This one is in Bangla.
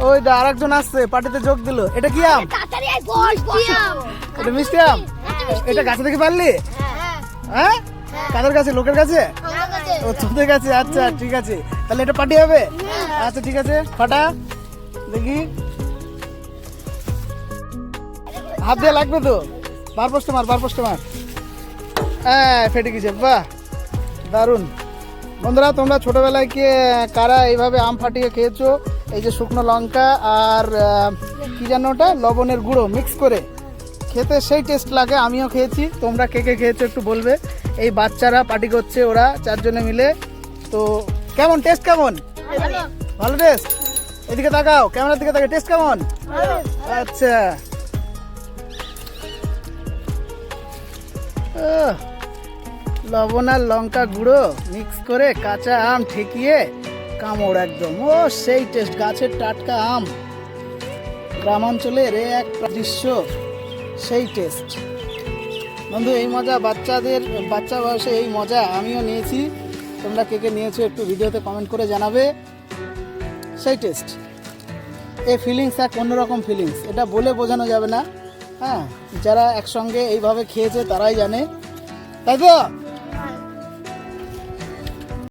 ওই দা আরেকজন আসছে, পার্টিতে যোগ দিল। এটা কি আম? এটা মিষ্টি আম। এটা গাছে থেকে পারলি? হ্যাঁ, কাদের কাছে? লোকের কাছে? ও তোদের কাছে। আচ্ছা ঠিক আছে, তাহলে এটা পার্টি হবে। আচ্ছা ঠিক আছে, ফাটা দেখি। হাত দিয়ে লাগবে তো। বার পোস্টে মার, বার পোস্টে মার। হ্যাঁ, ফেটে গেছে। বাহ, দারুণ। বন্ধুরা, তোমরা ছোটবেলায় কি কারা এইভাবে আম ফাটিয়ে খেয়েছো? এই যে শুকনো লঙ্কা আর কি জানো ওটা, লবণের গুঁড়ো মিক্স করে খেতে সেই টেস্ট লাগে। আমিও খেয়েছি। তোমরা কে কে খেয়েছো একটু বলবে। এই বাচ্চারা পার্টি করছে, ওরা চারজনে মিলে। তো কেমন টেস্ট? কেমন? ভালো টেস্ট। এদিকে তাকাও, ক্যামেরার দিকে তাকাও। টেস্ট কেমন? আচ্ছা, লবণ আর লঙ্কা গুঁড়ো মিক্স করে কাঁচা আম ঠেকিয়ে কামড় একদম। ও সেই টেস্ট, গাছের টাটকা আম, গ্রামাঞ্চলের এক দৃশ্য, সেই টেস্ট। বন্ধু, এই মজা বাচ্চা বয়সে এই মজা আমিও নিয়েছি। তোমরা কে কে নিয়েছো একটু ভিডিওতে কমেন্ট করে জানাবে। সেই টেস্ট, এই ফিলিংস এক অন্যরকম ফিলিংস, এটা বলে বোঝানো যাবে না। হ্যাঁ, যারা একসঙ্গে এইভাবে খেয়েছে তারাই জানে, তাই তো?